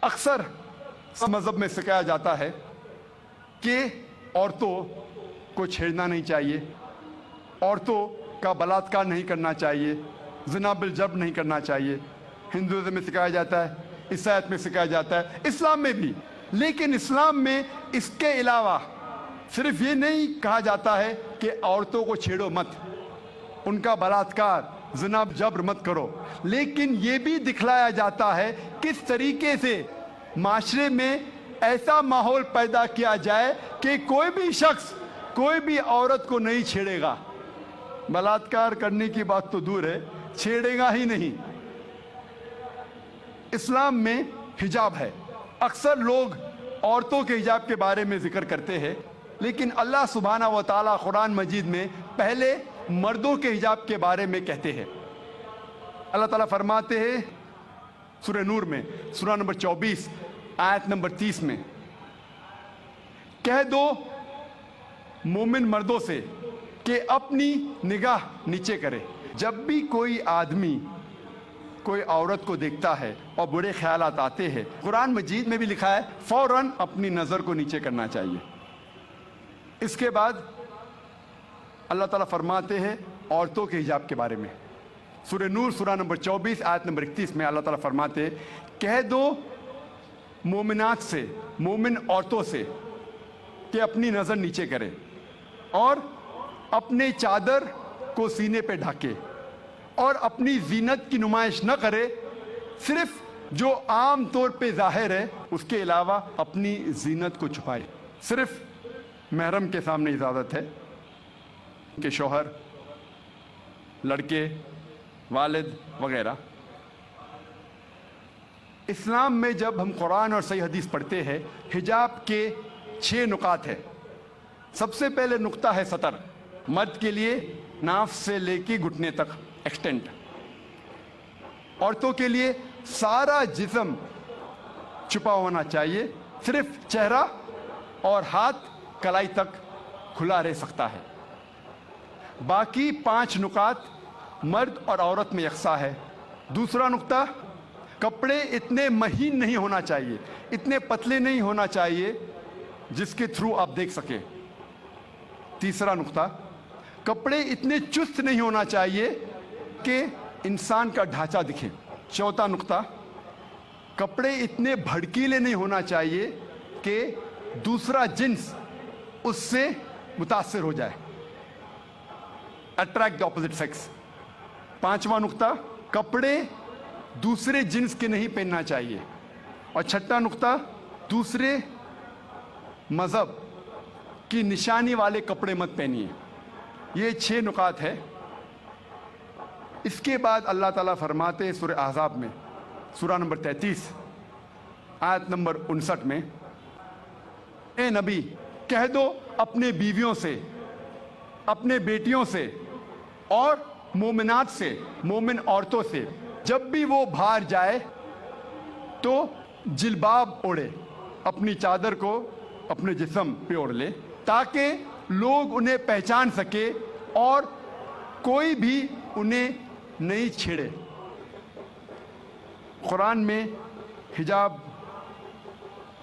اکثر مذہب میں سکھایا جاتا ہے کہ عورتوں کو چھیڑنا نہیں چاہیے، عورتوں کا بلاತ್ಕಾರ نہیں کرنا چاہیے، زنا بالجبر نہیں کرنا چاہیے۔ ہندوازم میں سکھایا جاتا ہے، عیسائیت میں سکھایا جاتا ہے، اسلام میں بھی۔ لیکن اسلام میں اس کے علاوہ صرف یہ نہیں کہا جاتا ہے کہ عورتوں کو چھیڑو مت، ان کا بلاತ್ಕಾರ زنا جبر مت کرو، لیکن یہ بھی دکھلایا جاتا ہے کس طریقے سے معاشرے میں ایسا ماحول پیدا کیا جائے کہ کوئی بھی شخص کوئی بھی عورت کو نہیں چھیڑے گا۔ بلاತ್ಕಾರ کرنے کی بات تو دور ہے، چھیڑے گا ہی نہیں۔ اسلام میں حجاب ہے۔ اکثر لوگ عورتوں کے حجاب کے بارے میں ذکر کرتے ہیں، لیکن اللہ سبحانہ و تعالیٰ قرآن مجید میں پہلے مردوں کے حجاب کے بارے میں کہتے ہیں۔ اللہ تعالیٰ فرماتے ہیں سورہ نور میں، سورہ نمبر 24 آیت نمبر 30 میں، کہہ دو مومن مردوں سے کہ اپنی نگاہ نیچے کرے۔ جب بھی کوئی آدمی کوئی عورت کو دیکھتا ہے اور برے خیالات آتے ہیں، قرآن مجید میں بھی لکھا ہے فوراً اپنی نظر کو نیچے کرنا چاہیے۔ اس کے بعد اللہ تعالیٰ فرماتے ہیں عورتوں کے حجاب کے بارے میں، سورہ نور سورہ نمبر 24 آیت نمبر 31 میں اللہ تعالیٰ فرماتے ہیں کہہ دو مومنات سے، مومن عورتوں سے کہ اپنی نظر نیچے کرے اور اپنے چادر کو سینے پہ ڈھکے اور اپنی زینت کی نمائش نہ کرے، صرف جو عام طور پہ ظاہر ہے اس کے علاوہ اپنی زینت کو چھپائے۔ صرف محرم کے سامنے اجازت ہے کہ شوہر، لڑکے، والد وغیرہ۔ اسلام میں جب ہم قرآن اور صحیح حدیث پڑھتے ہیں، حجاب کے 6 نقاط ہیں۔ سب سے پہلے نقطہ ہے سطر، مرد کے لیے ناف سے لے کے گھٹنے تک ایکسٹینٹ، عورتوں کے لیے سارا جسم چھپا ہونا چاہیے، صرف چہرہ اور ہاتھ کلائی تک کھلا رہ سکتا ہے۔ باقی 5 نقاط مرد اور عورت میں یکساں ہے۔ دوسرا نقطہ، کپڑے اتنے مہین نہیں ہونا چاہیے، اتنے پتلے نہیں ہونا چاہیے جس کے تھرو آپ دیکھ سکیں۔ تیسرا نقطہ، کپڑے اتنے چست نہیں ہونا چاہیے کہ انسان کا ڈھانچہ دکھے۔ چوتھا نقطہ، کپڑے اتنے بھڑکیلے نہیں ہونا چاہیے کہ دوسرا جنس اس سے متاثر ہو جائے، اٹریکٹ دی اپوزٹ سیکس۔ پانچواں نقطہ، کپڑے دوسرے جنس کے نہیں پہننا چاہیے۔ اور چھٹا نقطہ، دوسرے مذہب کی نشانی والے کپڑے مت پہنیے۔ یہ 6 نقاط ہے۔ اس کے بعد اللہ تعالیٰ فرماتے ہیں سورہ احزاب میں، سورہ نمبر 33 آیت نمبر 59 میں، اے نبی کہہ دو اپنے بیویوں سے، اپنے بیٹیوں سے اور مومنات سے، مومن عورتوں سے، جب بھی وہ باہر جائے تو جلباب اوڑھے، اپنی چادر کو اپنے جسم پہ اوڑھ لے تاکہ لوگ انہیں پہچان سکے اور کوئی بھی انہیں نہیں چھیڑے۔ قرآن میں حجاب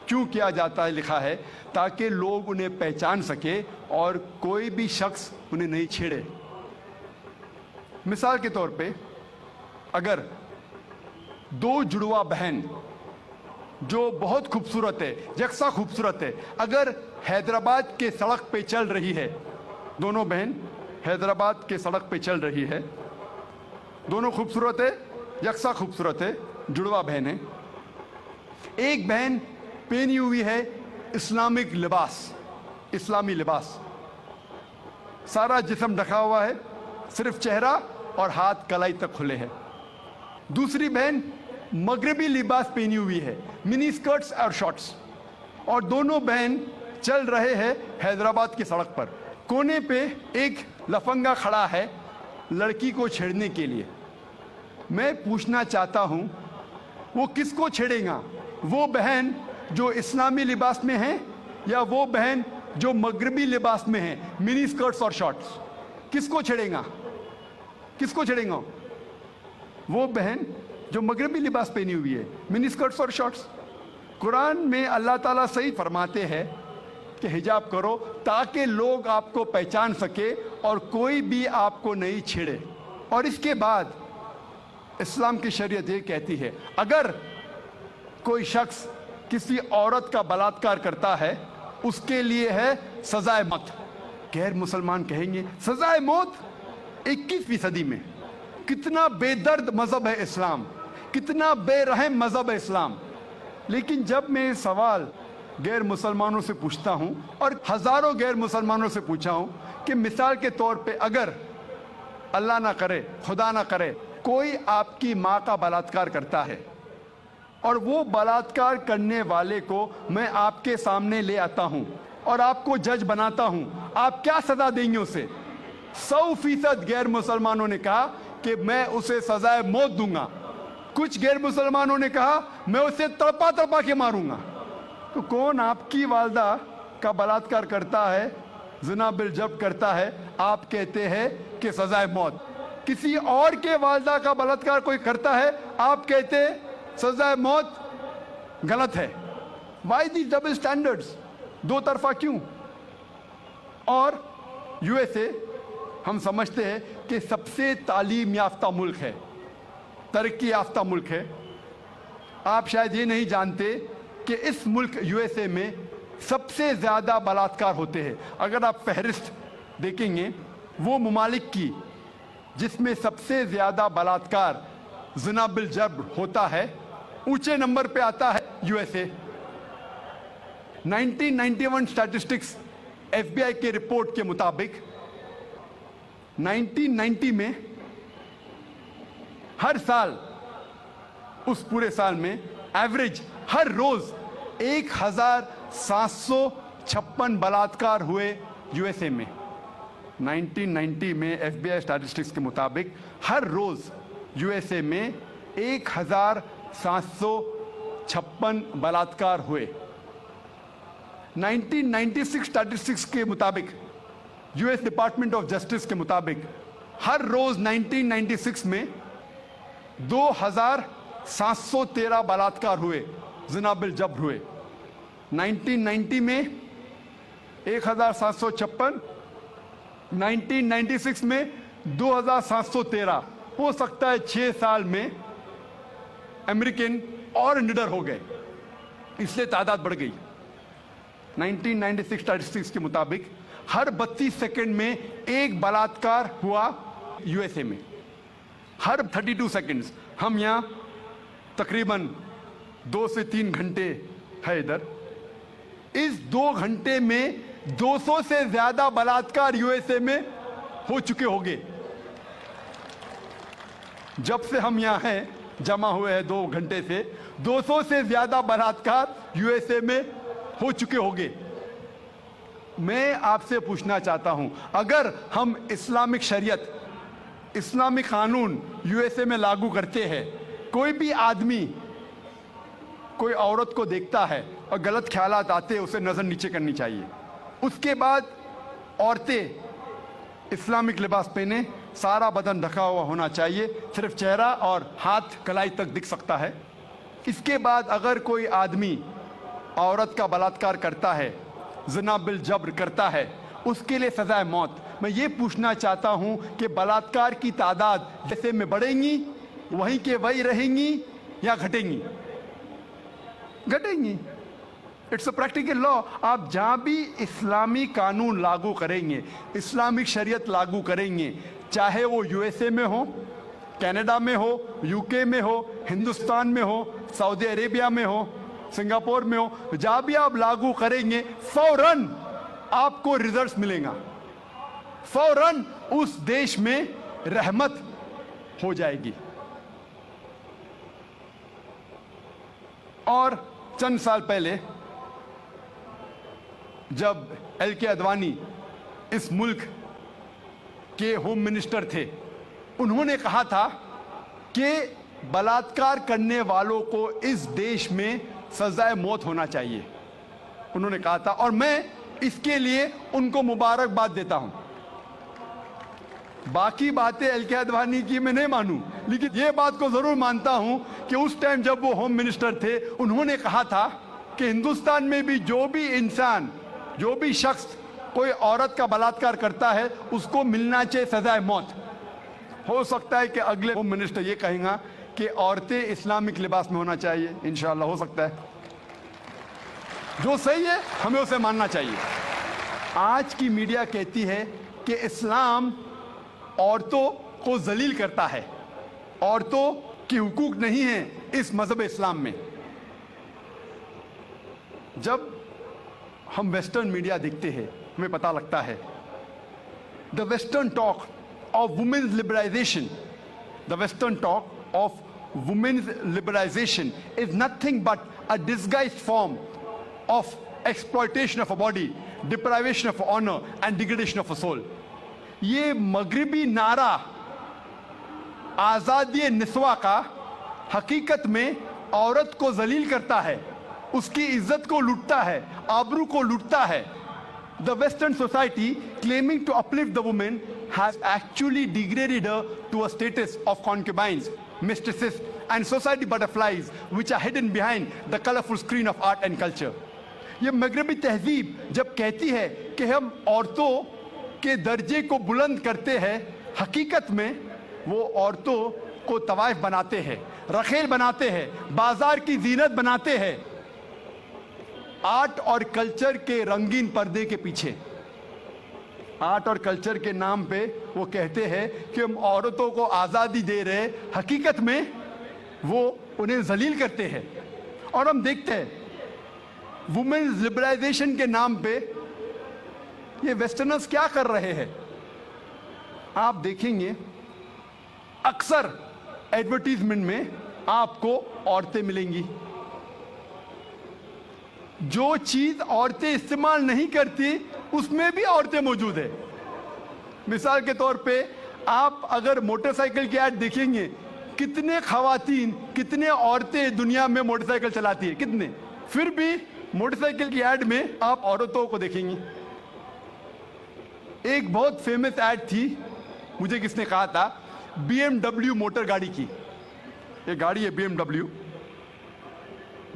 کیوں کیا جاتا ہے لکھا ہے تاکہ لوگ انہیں پہچان سکے اور کوئی بھی شخص انہیں نہیں چھیڑے۔ مثال کے طور پہ اگر 2 جڑواں بہن جو بہت خوبصورت ہے، یکساں خوبصورت ہے، اگر حیدرآباد کے سڑک پہ چل رہی ہے، دونوں بہن حیدرآباد کے سڑک پہ چل رہی ہے، دونوں خوبصورت ہے، یکساں خوبصورت ہے، جڑواں بہن ہے، ایک بہن پہنی ہوئی ہے اسلامک لباس، اسلامی لباس، سارا جسم ڈھکا ہوا ہے، صرف چہرہ اور ہاتھ کلائی تک کھلے ہیں۔ دوسری بہن مغربی لباس پہنی ہوئی ہے، منی اسکرٹس اور شارٹس، اور دونوں بہن چل رہے ہیں حیدرآباد کی سڑک پر۔ کونے پہ ایک لفنگا کھڑا ہے لڑکی کو چھیڑنے کے لیے۔ میں پوچھنا چاہتا ہوں وہ کس کو چھیڑے گا؟ وہ بہن جو اسلامی لباس میں ہے یا وہ بہن جو مغربی لباس میں ہے، منی اسکرٹس اور شارٹس؟ کس کو چھیڑے گا؟ کس کو چھیڑے گا؟ وہ بہن جو مغربی لباس پہنی ہوئی ہے، منی اسکرٹس اور شارٹس۔ कुरान में अल्लाह ताला सही फरमाते हैं कि हिजाब करो ताकि लोग आपको पहचान सके और कोई भी आपको नहीं छेड़े। और इसके बाद इस्लाम की शरीयत ये कहती है अगर कोई शख्स किसी औरत का बलात्कार करता है उसके लिए है सजाए मौत। गैर मुसलमान कहेंगे सजाए मौत 21वीं सदी में। कितना बेदर्द मजहब है इस्लाम, कितना बेरहम मजहब है इस्लाम। लेकिन जब मैं ये सवाल गैर मुसलमानों से पूछता हूँ और हजारों गैर मुसलमानों से पूछा हूँ कि मिसाल के तौर पे अगर अल्लाह ना करे, खुदा ना करे, कोई आपकी माँ का बलात्कार करता है और वो बलात्कार करने वाले को मैं आपके सामने ले आता हूँ और आपको जज बनाता हूँ, आप क्या सजा देंगे उसे? 100% गैर मुसलमानों ने कहा कि मैं उसे सजाए मौत दूंगा। कुछ गैर मुसलमानों ने कहा मैं उसे तड़पा तड़पा के मारूंगा। तो कौन आपकी वालदा का बलात्कार करता है, ज़िना बिल जब्र करता है, आप कहते हैं कि सजाए मौत। किसी और के वालदा का बलात्कार कोई करता है, आप कहते हैं सजाए मौत गलत है। वाई दी डबल स्टैंडर्ड्स, दो तरफा क्यों? और यूएसए हम समझते हैं कि सबसे तालीम याफ्ता मुल्क है, तरक्की याफ्ता मुल्क है। आप शायद ये नहीं जानते कि इस मुल्क यूएसए में सबसे ज़्यादा बलात्कार होते हैं। अगर आप फहरिस्त देखेंगे वो ममालिक की जिसमें सबसे ज़्यादा बलात्कार ज़िना बिल जब्र होता है, ऊंचे नंबर पे आता है यूएसए। 1991 स्टैटिस्टिक्स एफबीआई के रिपोर्ट के मुताबिक 1990 में हर साल, उस पूरे साल में एवरेज हर रोज 1756 बलात्कार हुए यूएसए में। 1990 में एफबीआई स्टैटिस्टिक्स के मुताबिक हर रोज यूएसए में 1756 बलात्कार हुए। 1996 स्टैटिस्टिक्स के मुताबिक, यूएस डिपार्टमेंट ऑफ जस्टिस के मुताबिक, हर रोज 1996 में 2713 बलात्कार हुए, ज़िना बिल जब्र हुए। 1990 में 1756, 1996 में 2713। हो सकता है 6 साल में अमेरिकन और निडर हो गए, इसलिए तादाद बढ़ गई। 1996 स्टैटिस्टिक्स के मुताबिक हर 32 सेकंड में एक बलात्कार हुआ यूएसए में, हर 32 सेकंड्स। हम यहाँ तकरीबन 2 से 3 घंटे है इधर। इस 2 घंटे में 200 से ज्यादा बलात्कार यूएसए में हो चुके होंगे। जब से हम यहाँ हैं, जमा हुए हैं 2 घंटे से, 200 से ज्यादा बलात्कार यूएसए में हो चुके होंगे। मैं आपसे पूछना चाहता हूं, अगर हम इस्लामिक शरीयत, इस्लामिक कानून यूएसए में लागू करते हैं, कोई भी आदमी कोई औरत को देखता है और गलत ख्यालात आते हैं, उसे नजर नीचे करनी चाहिए। उसके बाद औरतें इस्लामिक लिबास पहने, सारा बदन ढका हुआ होना चाहिए, सिर्फ चेहरा और हाथ कलाई तक दिख सकता है। इसके बाद अगर कोई आदमी औरत का बलात्कार करता है, ज़िना बिल जब्र करता है, उसके लिए सजाए मौत। मैं ये पूछना चाहता हूं कि बलात्कार की तादाद जैसे में बढ़ेंगी वहीं के वही रहेंगी या घटेंगी? घटेंगी। It's a practical law. आप जहां भी इस्लामी कानून लागू करेंगे, इस्लामिक शरीयत लागू करेंगे, चाहे वो यूएसए में हो, कनाडा में हो, यूके में हो, हिंदुस्तान में हो, सऊदी अरेबिया में हो, सिंगापुर में हो, जहां भी आप लागू करेंगे फौरन आपको रिजल्ट्स मिलेगा, फौरन उस देश में रहमत हो जाएगी। और चंद साल पहले जब एल.के. अडवाणी इस मुल्क के होम मिनिस्टर थे, उन्होंने कहा था कि बलात्कार करने वालों को इस देश में सजाए मौत होना चाहिए, उन्होंने कहा था। और मैं इसके लिए उनको मुबारकबाद देता हूं। बाकी बातें एल.के. अडवाणी की मैं नहीं मानूं, लेकिन ये बात को जरूर मानता हूं कि उस टाइम जब वो होम मिनिस्टर थे, उन्होंने कहा था कि हिंदुस्तान में भी जो भी इंसान, जो भी शख्स कोई औरत का बलात्कार करता है उसको मिलना चाहिए सजाए मौत। हो सकता है कि अगले होम मिनिस्टर ये कहेगा कि औरतें इस्लामिक लिबास में होना चाहिए, इंशाअल्लाह हो सकता है। जो सही है हमें उसे मानना चाहिए। आज की मीडिया कहती है कि इस्लाम औरतों को जलील करता है, औरतों की हुकूक नहीं है इस मजहब इस्लाम में। जब हम वेस्टर्न मीडिया देखते हैं हमें पता लगता है the western talk of women's liberalisation, the western talk of women's liberalisation is nothing but a disguised form of exploitation of a body, deprivation of honor and degradation of a soul। ये मगरिबी नारा आज़ादी निस्वा का हकीकत में औरत को जलील करता है, उसकी इज्जत को लूटता है, आबरू को लूटता है। The Western society claiming to uplift the woman has actually degraded her to a status of concubines, mistresses and society butterflies which are hidden behind the colorful screen of art and culture। ये मगरबी तहजीब जब कहती है कि हम औरतों के दर्जे को बुलंद करते हैं, हकीकत में वो औरतों को तवाइफ बनाते हैं, रखेल बनाते हैं, बाजार की जीनत बनाते हैं, आर्ट और कल्चर के रंगीन पर्दे के पीछे। आर्ट और कल्चर के नाम पे वो कहते हैं कि हम औरतों को आज़ादी दे रहे, हकीकत में वो उन्हें जलील करते हैं। और हम देखते हैं वुमेन्स लिबरलाइजेशन के नाम पे ये वेस्टर्नर्स क्या कर रहे हैं। आप देखेंगे अक्सर एडवर्टीजमेंट में आपको औरतें मिलेंगी। जो चीज औरतें इस्तेमाल नहीं करती उसमें भी औरतें मौजूद है। मिसाल के तौर पे आप अगर मोटरसाइकिल की ऐड देखेंगे, कितने खवातीन, कितने औरतें दुनिया में मोटरसाइकिल चलाती है, कितने, फिर भी मोटरसाइकिल की ऐड में आप औरतों को देखेंगे। एक बहुत फेमस ऐड थी, मुझे किसने कहा था, BMW मोटर गाड़ी की। ये गाड़ी है BMW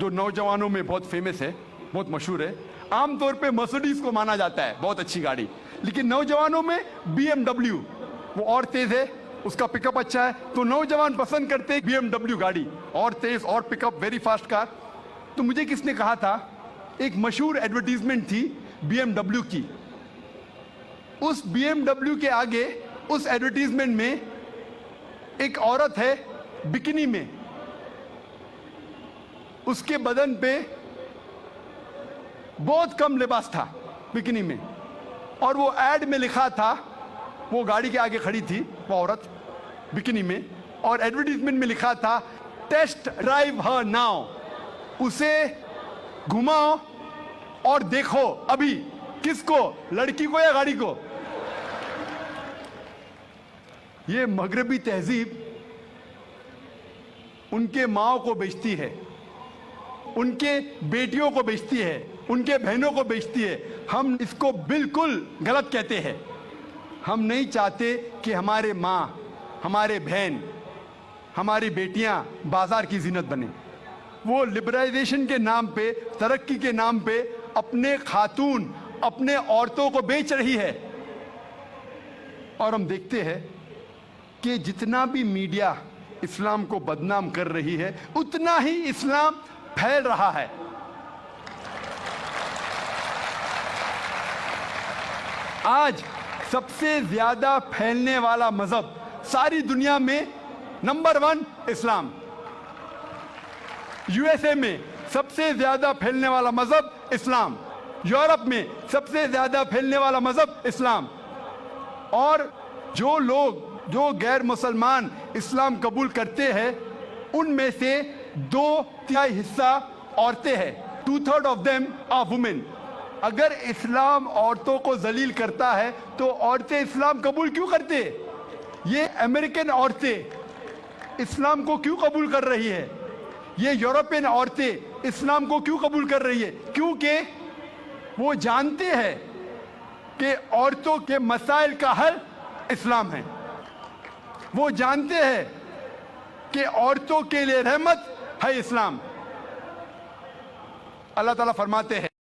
जो नौजवानों में बहुत फेमस है, बहुत मशहूर है। आमतौर पे मर्सिडीज को माना जाता है बहुत अच्छी गाड़ी, लेकिन नौजवानों में BMW, वो और तेज है, उसका पिकअप अच्छा है, तो नौजवान पसंद करते हैं BMW गाड़ी, और तेज और पिकअप, वेरी फास्ट कार। तो मुझे किसने कहा था, एक मशहूर एडवर्टीजमेंट थी BMW की। उस BMW के आगे उस एडवर्टीजमेंट में एक औरत है बिकिनी में, उसके बदन पे बहुत कम लिबास था बिकिनी में, और वो ऐड में लिखा था, वो गाड़ी के आगे खड़ी थी वो औरत बिकिनी में, और एडवर्टीजमेंट में लिखा था टेस्ट ड्राइव हर नाउ, उसे घुमाओ और देखो अभी, किसको, लड़की को या गाड़ी को। ये मगरबी तहजीब उनके माओ को बेचती है, उनके बेटियों को बेचती है, उनके बहनों को बेचती है। हम इसको बिल्कुल गलत कहते हैं। हम नहीं चाहते कि हमारे माँ, हमारे बहन, हमारी बेटियां बाजार की जीनत बने। वो लिबरलाइजेशन के नाम पे, तरक्की के नाम पे अपने खातून, अपने औरतों को बेच रही है। और हम देखते हैं कि जितना भी मीडिया इस्लाम को बदनाम कर रही है, उतना ही इस्लाम फैल रहा है। आज सबसे ज्यादा फैलने वाला मजहब सारी दुनिया में नंबर 1 इस्लाम। यूएसए में सबसे ज्यादा फैलने वाला मजहब इस्लाम, यूरोप में सबसे ज्यादा फैलने वाला मजहब इस्लाम। और जो लोग, जो गैर मुसलमान इस्लाम कबूल करते हैं, उनमें से 2/3 हिस्सा औरतें हैं। 2/3 ऑफ देम आर वुमेन। अगर इस्लाम औरतों को जलील करता है तो औरतें इस्लाम कबूल क्यों करते? ये अमेरिकन औरतें इस्लाम को क्यों कबूल कर रही है? ये यूरोपियन औरतें इस्लाम को क्यों कबूल कर रही है? क्योंकि वो जानते हैं कि औरतों के मसाइल का हल इस्लाम है। वो जानते हैं कि औरतों के लिए रहमत है इस्लाम। اللہ تعالیٰ فرماتے ہیں